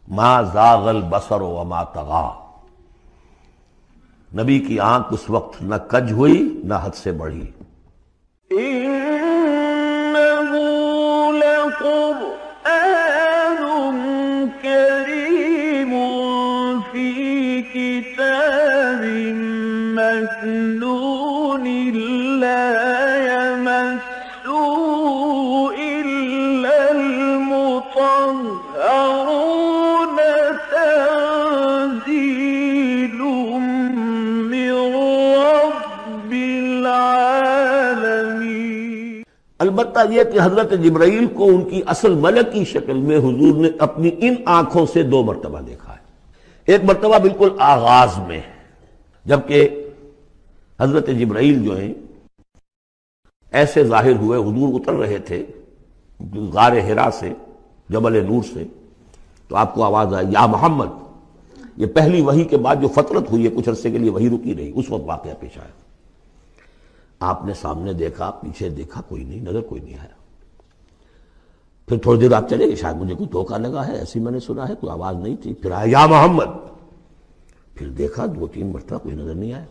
ما زاغ البصر وما طغى، نبی کی آنکھ اس وقت نہ کج ہوئی نہ حد سے بڑھی۔ إنه لقرآن كريم في كتاب مكنون لا يمسه إلا المطهرون تنزيل من رب العالمين۔ البتہ یہ کہ حضرت جبرائیل کو ان کی اصل ملکی شکل میں حضور نے اپنی ان آنکھوں سے 2 مرتبہ دیکھا ہے۔ ایک مرتبہ بالکل آغاز میں، جبکہ حضرت جبرائیل جو ہیں ایسے ظاہر ہوئے، حضور اتر رہے تھے غار حرا سے، جبل نور سے، تو آپ کو آواز آئی یا محمد۔ یہ پہلی وحی کے بعد جو فترت ہوئی ہے، کچھ عرصے کے لیے وحی رکی رہی، اس وقت واقعہ پیش آیا۔ آپ نے سامنے دیکھا، پیچھے دیکھا، کوئی نہیں، نظر کوئی نہیں آیا۔ پھر تھوڑی دیر آپ چلے گئے، شاید مجھے کوئی دھوکہ لگا ہے، ایسی میں نے سنا ہے، کوئی آواز نہیں تھی۔ پھر آیا یا محمد، پھر دیکھا 2-3 مرتبہ کوئی نظر نہیں آیا،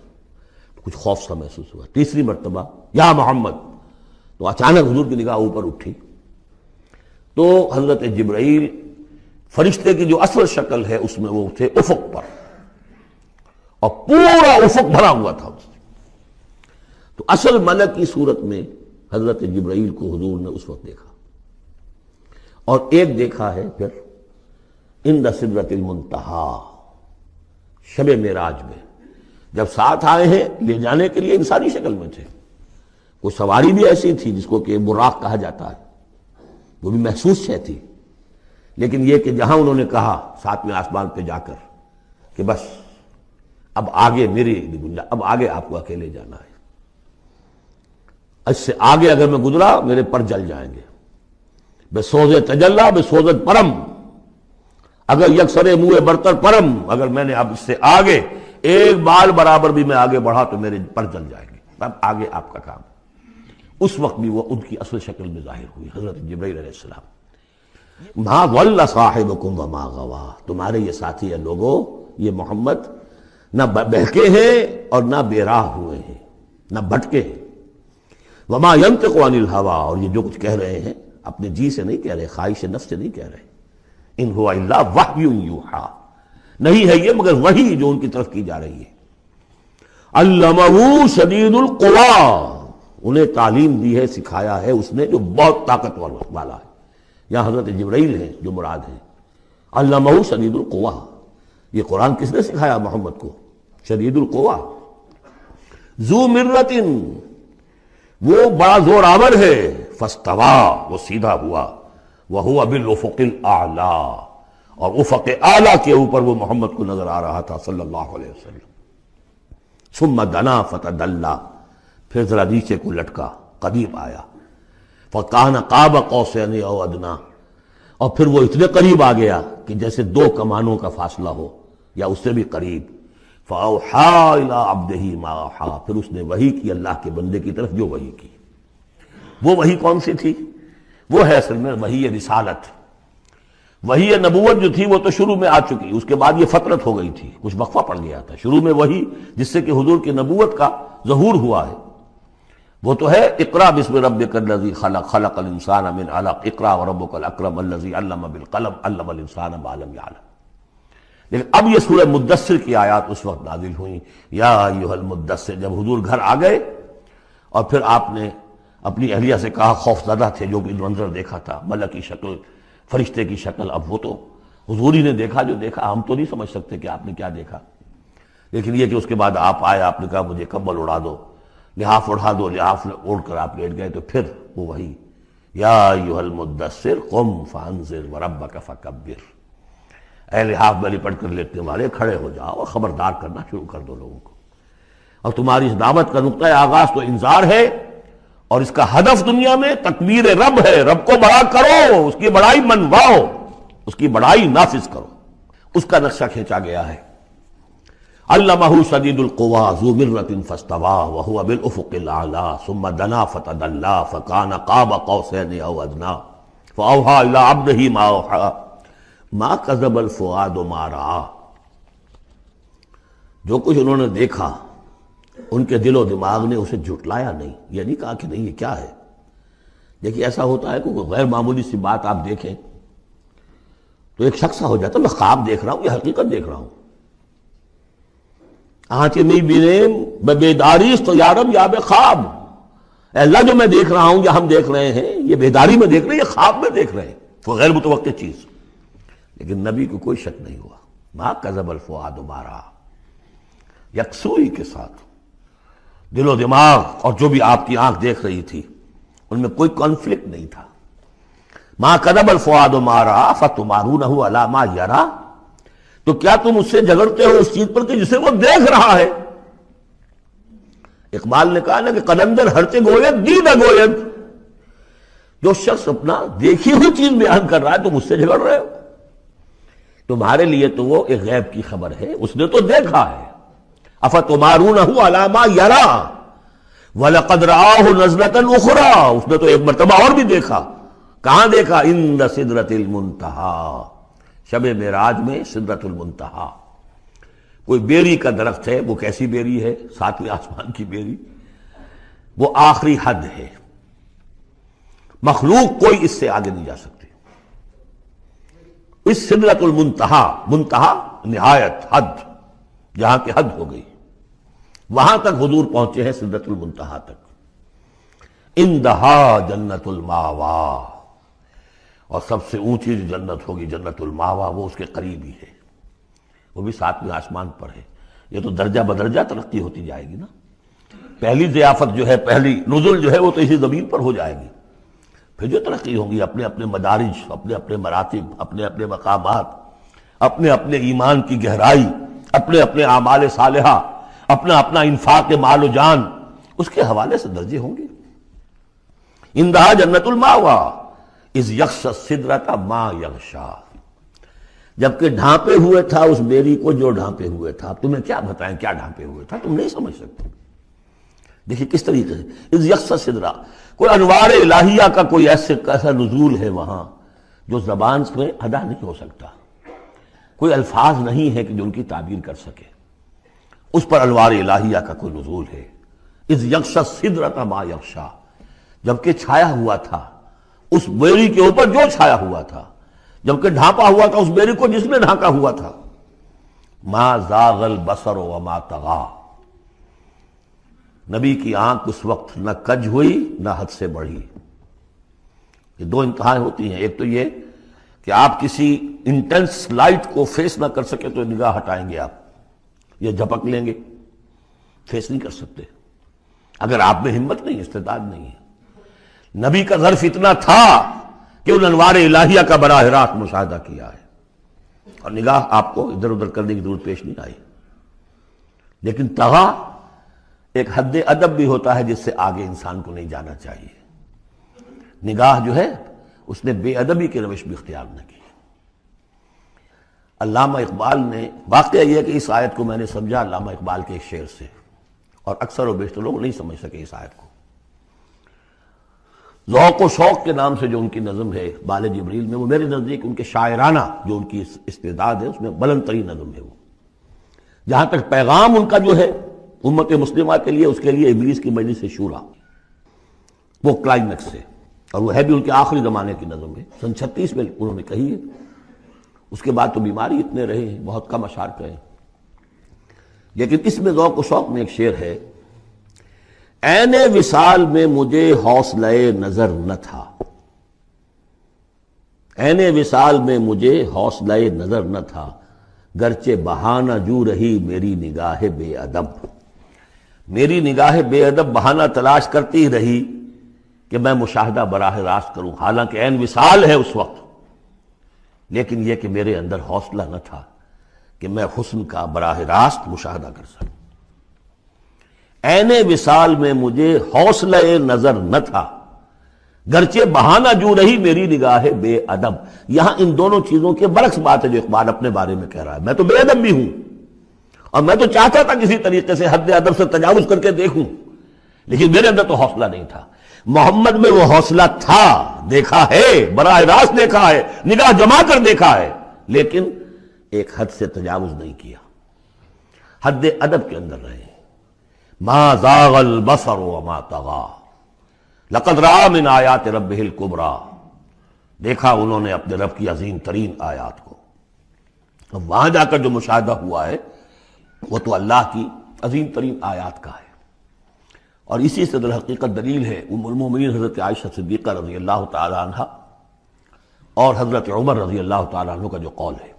کچھ خوف سا محسوس ہوا۔ تیسری مرتبہ یا محمد، تو اچانک حضور کی نگاہ اوپر اٹھی، تو حضرت جبرائیل فرشتے کی جو اصل شکل ہے اس میں وہ تھے افق پر، اور پورا افق بھرا ہوا تھا اس سے۔ تو اصل ملک کی صورت میں حضرت جبرائیل کو حضور نے اس وقت دیکھا، اور ایک دیکھا ہے پھر عند سدرۃ المنتہا، شب معراج میں، جب ساتھ آئے ہیں لے جانے کے لیے انسانی شکل میں تھے۔ وہ سواری بھی ایسی تھی جس کو کہ براق کہا جاتا ہے، وہ بھی محسوس شے تھی، لیکن یہ کہ جہاں انہوں نے کہا 7ویں آسمان پہ جا کر کہ بس اب آگے میری گنجائش، اب آگے آپ کو اکیلے جانا ہے، اس سے آگے اگر میں گزرا میرے پر جل جائیں گے، بے سوز تجلا بے سوزت پرم، اگر یکسر منہ برتر پرم، اگر میں نے اب اس سے آگے ایک بال برابر بھی میں آگے بڑھا تو میرے پر جل جائیں گے، اب آگے آپ کا کام۔ اس وقت بھی وہ ان کی اصل شکل میں ظاہر ہوئی حضرت جبرائیل علیہ السلام۔ ما ضل صاحبکم وما غوا، تمہارے یہ ساتھی ہیں لوگوں، یہ محمد نہ بہکے ہیں اور نہ بے راہ ہوئے ہیں، نہ بھٹکے ہیں۔ وما ينطق عن الهوى، اور یہ جو کچھ کہہ رہے ہیں اپنے جی سے نہیں کہہ رہے، خواہش نفس سے نہیں کہہ رہے، ان هو الا وحی یوحی، نہیں ہے یہ مگر وحی جو ان کی طرف کی جا رہی ہے۔ علمہ شدید القوی، انہیں تعلیم دی ہے، سکھایا ہے اس نے جو بہت طاقتور والا ہے۔ یہاں حضرت جبرائیل ہیں جو مراد ہے۔ علمہ شدید القوی، یہ قرآن کس نے سکھایا محمد کو؟ شدید القوی، ذو مرۃ، وہ بڑا زور آور ہے، فاستویٰ، وہ سیدھا ہوا، وہو بالافق الاعلیٰ، اور افق اعلیٰ کے اوپر وہ محمد کو نظر آ رہا تھا صلی اللہ علیہ وسلم۔ ثم دنا فتدلی، پھر ذرا نیچے کو لٹکا، قریب آیا، فکان قاب قوسین او ادنیٰ، اور پھر وہ اتنے قریب آ گیا کہ جیسے 2 کمانوں کا فاصلہ ہو یا اس سے بھی قریب۔ فَأَوْحَىٰ إِلَىٰ عَبْدِهِ مَا أَوْحَىٰ، پھر اس نے وحی کی اللہ کے بندے کی طرف جو وحی کی۔ وہ وحی کون سی تھی؟ وہ ہے اصل میں وحی رسالت۔ وحی نبوت جو تھی وہ تو شروع میں آ چکی، اس کے بعد یہ فترت ہو گئی تھی، کچھ وقفہ پڑ گیا تھا۔ شروع میں وحی جس سے کہ حضور کی نبوت کا ظہور ہوا ہے وہ تو ہے اقرا بسم ربک الذی خلق، خلق الانسان من علق، اقرا وربک الاکرم الذی علم بالقلم، علم الانسان ما لم یعلم۔ لیکن اب یہ سورہ مدثر کی آیات اس وقت نازل ہوئیں، یا ایھا المدثر، جب حضور گھر آ گئے اور پھر آپ نے اپنی اہلیہ سے کہا، خوف زدہ تھے، جو بھی منظر دیکھا تھا، ملکی شکل، فرشتے کی شکل، اب وہ تو حضور ہی نے دیکھا جو دیکھا، ہم تو نہیں سمجھ سکتے کہ آپ نے کیا دیکھا، لیکن یہ کہ اس کے بعد آپ آئے، آپ نے کہا مجھے کمبل اڑا دو، لحاف اڑا دو، لحاف اوڑھ کر آپ لیٹ گئے، تو پھر وہ وہی یا ایھا المدثر قم فانذر وربک فکبر، اے لحاف میں لپٹ کر لیٹنے والے کھڑے ہو جاؤ اور خبردار کرنا شروع کر دو لوگوں کو۔ اور تمہاری اس دعوت کا نقطۂ آغاز تو انذار ہے، اور اس کا ہدف دنیا میں تکبیر رب ہے، رب کو بڑا کرو، اس کی بڑائی منواؤ، اس کی بڑائی نافذ کرو، اس کا نقشہ کھینچا گیا ہے۔ علمہ شدید القوی ذو مرۃ فاستویٰ وہو بالافق الاعلیٰ ثم دنا فتدلی فکان قاب قوسین او ادنیٰ فاوحیٰ الی عبدہ ما اوحیٰ ما کذب الفؤاد ما رأى، جو کچھ انہوں نے دیکھا ان کے دل و دماغ نے اسے جھٹلایا نہیں، یہ نہیں کہا کہ نہیں یہ کیا ہے۔ دیکھیے ایسا ہوتا ہے کہ کوئی غیر معمولی سی بات آپ دیکھیں تو ایک شخص ہو جاتا ہے میں خواب دیکھ رہا ہوں یا حقیقت دیکھ رہا ہوں، آنچ نہیں بینے میں بیداری تو یارب یا بے خواب، اے اللہ جو میں دیکھ رہا ہوں یا ہم دیکھ رہے ہیں یہ بیداری میں دیکھ رہے ہیں یہ خواب میں دیکھ رہے ہیں، وہ غیر متوقع چیز۔ لیکن نبی کو کوئی شک نہیں ہوا، ما کذب الفؤاد ما رأى، یکسوئی کے ساتھ دل و دماغ اور جو بھی آپ کی آنکھ دیکھ رہی تھی ان میں کوئی کانفلکٹ نہیں تھا۔ ما کذب الفؤاد ما رأى فتمارونہ علی ما یری، تو کیا تم اس سے جھگڑتے ہو اس چیز پر کہ جسے وہ دیکھ رہا ہے؟ اقبال نے کہا نا کہ قلندر ہرچے گوید دید گوید، جو شخص اپنا دیکھی ہوئی چیز بیان کر رہا ہے تم اس سے جھگڑ رہے ہو، تمہارے لیے تو وہ ایک غیب کی خبر ہے، اس نے تو دیکھا ہے۔ افتمارونہ علی ما یری وَلَقَدْ رَآهُ نَزْلَةً أُخْرَىٰ، اس نے تو ایک مرتبہ اور بھی دیکھا، کہاں دیکھا؟ عند سدرۃ المنتہیٰ، شب معراج میں سدرۃ المنتہیٰ، کوئی بیری کا درخت ہے، وہ کیسی بیری ہے؟ ساتویں آسمان کی بیری، وہ آخری حد ہے، مخلوق کوئی اس سے آگے نہیں جا سکتی۔ اس سدرۃ المنتہیٰ، منتہا نہایت، حد، جہاں کی حد ہو گئی، وہاں تک حضور پہنچے ہیں، سدرۃ المنتہیٰ تک۔ اندہا جنت الماوا، اور سب سے اونچی جو جنت ہوگی جنت الماوا، وہ اس کے قریب ہی ہے، وہ بھی ساتویں آسمان پر ہے۔ یہ تو درجہ بدرجہ ترقی ہوتی جائے گی نا، پہلی ضیافت جو ہے، پہلی نزل جو ہے وہ تو اسی زمین پر ہو جائے گی، پھر جو ترقی ہوگی اپنے اپنے مدارج، اپنے اپنے مراتب، اپنے اپنے مقامات، اپنے اپنے ایمان کی گہرائی، اپنے اپنے اعمال صالحہ، اپنا اپنا انفاق مال و جان، اس کے حوالے سے درجے ہوں گے۔ اندہا جنت الماوا اذ یغشی السدرۃ ما یغشی، جبکہ ڈھانپے ہوئے تھا اس بیری کو جو ڈھانپے ہوئے تھا۔ اب تمہیں کیا بتائیں کیا ڈھانپے ہوئے تھا، تم نہیں سمجھ سکتے۔ دیکھیے کس طریقے سے اذ یغشی السدرہ، کوئی انوار الہیہ کا کوئی ایسا نزول ہے وہاں جو زبان میں ادا نہیں ہو سکتا، کوئی الفاظ نہیں ہے کہ جو ان کی تعبیر کر سکے، اس پر انوار الہیہ کا کوئی نزول ہے۔ اذ یغشی السدرۃ ما یغشی، جبکہ چھایا ہوا تھا اس بیری کے اوپر جو چھایا ہوا تھا، جبکہ ڈھانپا ہوا تھا اس بیری کو جس نے ڈھانکا ہوا تھا۔ ما زاغ البصر وما طغی، نبی کی آنکھ اس وقت نہ کج ہوئی نہ حد سے بڑھی۔ یہ دو انتہائیں ہوتی ہیں، ایک تو یہ کہ آپ کسی انٹینس لائٹ کو فیس نہ کر سکے تو نگاہ ہٹائیں گے آپ، یہ جھپک لیں گے، فیس نہیں کر سکتے اگر آپ میں ہمت نہیں، استعداد نہیں ہے۔ نبی کا ظرف اتنا تھا کہ ان انوار الہیہ کا براہ راست مشاہدہ کیا ہے، اور نگاہ آپ کو ادھر ادھر کرنے کی ضرورت پیش نہیں آئی۔ لیکن طغا ایک حد ادب بھی ہوتا ہے جس سے آگے انسان کو نہیں جانا چاہیے۔ نگاہ جو ہے اس نے بے ادبی کی روش بھی اختیار نہ کی۔ علامہ اقبال نے، واقعہ یہ ہے کہ اس آیت کو میں نے سمجھا علامہ اقبال کے ایک شعر سے، اور اکثر و بیشتر لوگ نہیں سمجھ سکے اس آیت کو۔ ذوق و شوق کے نام سے جو ان کی نظم ہے بال جبریل میں، وہ میرے نزدیک ان کے شاعرانہ جو ان کی استعداد ہے اس میں بلند ترین نظم ہے وہ، جہاں تک پیغام ان کا جو ہے امت مسلمہ کے لیے، اس کے لیے ابلیس کی مجلس شورا، وہ کلائمیکس ہے، اور وہ ہے بھی ان کے آخری زمانے کی نظم ہے، سن 36 میں انہوں نے کہی ہے۔ اس کے بعد تو بیماری اتنے رہے ہیں، بہت کم اشعار کہے، لیکن اس میں ذوق و شوق میں ایک شعر ہے، عین وصال میں مجھے حوصلہ نظر نہ تھا، عین وصال میں مجھے حوصلہ نظر نہ تھا، گرچہ بہانہ جو رہی میری نگاہ بے ادب، میری نگاہ بے ادب بہانہ تلاش کرتی رہی کہ میں مشاہدہ براہ راست کروں، حالانکہ عین وصال ہے اس وقت، لیکن یہ کہ میرے اندر حوصلہ نہ تھا کہ میں حسن کا براہ راست مشاہدہ کر سکوں۔ عین وصال میں مجھے حوصلہ نظر نہ تھا، گرچہ بہانہ جو رہی میری نگاہ بے ادب۔ یہاں ان دونوں چیزوں کے برعکس بات ہے جو اقبال اپنے بارے میں کہہ رہا ہے، میں تو بے ادب بھی ہوں، اور میں تو چاہتا تھا کسی طریقے سے حد ادب سے تجاوز کر کے دیکھوں، لیکن میرے اندر تو حوصلہ نہیں تھا۔ محمد میں وہ حوصلہ تھا، دیکھا ہے، براہ راست دیکھا ہے، نگاہ جما کر دیکھا ہے، لیکن ایک حد سے تجاوز نہیں کیا، حد ادب کے اندر رہے۔ ما زاغ البصر وما طغى لقد رأى من آیات ربہ الکبریٰ، دیکھا انہوں نے اپنے رب کی عظیم ترین آیات کو۔ اب وہاں جا کر جو مشاہدہ ہوا ہے وہ تو اللہ کی عظیم ترین آیات کا ہے، اور اسی سے در حقیقت دلیل ہے ام المومنین حضرت عائشہ صدیقہ رضی اللہ تعالی عنہ اور حضرت عمر رضی اللہ تعالی عنہ کا جو قول ہے۔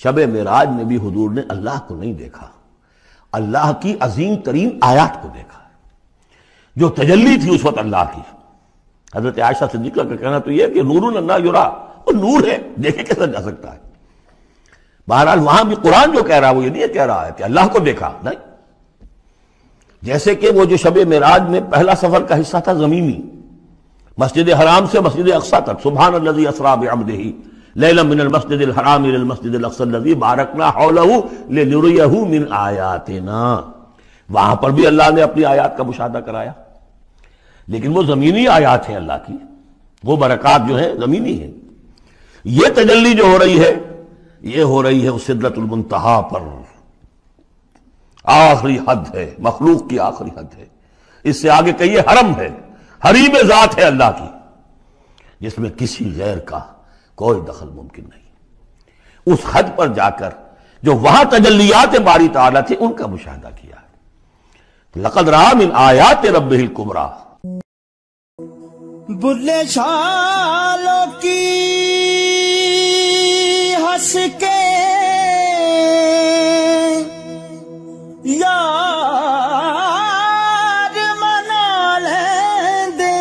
شب معراج میں بھی حضور نے اللہ کو نہیں دیکھا، اللہ کی عظیم ترین آیات کو دیکھا، جو تجلی تھی اس وقت اللہ کی۔ حضرت عائشہ صدیقہ کا کہنا تو یہ ہے کہ نور لا یرا، وہ نور ہے، دیکھے کیسا جا سکتا ہے۔ بہرحال وہاں بھی قرآن جو کہہ رہا ہے وہ یہ نہیں کہہ رہا ہے کہ اللہ کو دیکھا، نہیں، جیسے کہ وہ جو شب معراج میں پہلا سفر کا حصہ تھا زمینی، مسجد حرام سے مسجد اقصی تک، سبحان الذی اسریٰ بعبدہ لیلا من المسجد الحرام الى المسجد الاقصی الذی بارکنا حولہ لنریہ من آیاتنا، وہاں پر بھی اللہ نے اپنی آیات کا مشاہدہ کرایا، لیکن وہ زمینی آیات ہیں اللہ کی، وہ برکات جو ہیں زمینی ہیں۔ یہ تجلی جو ہو رہی ہے یہ ہو رہی ہے اس سدرۃ المنتہا پر، آخری حد ہے، مخلوق کی آخری حد ہے، اس سے آگے کہیے حرم ہے، حریم ذات ہے اللہ کی، جس میں کسی غیر کا کوئی دخل ممکن نہیں۔ اس حد پر جا کر جو وہاں تجلیات باری تعالیٰ تھے ان کا مشاہدہ کیا ہے۔ لقد رأى من آیات ربہ الکبریٰ۔ بلے شالوں کی ہنس کے یار منا لیں دے،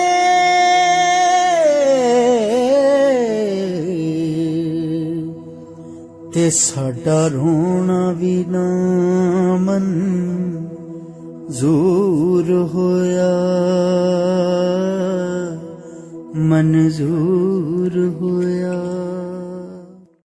تے ساڈا رونا بھی نہ منظور ہویا، منظور ہویا۔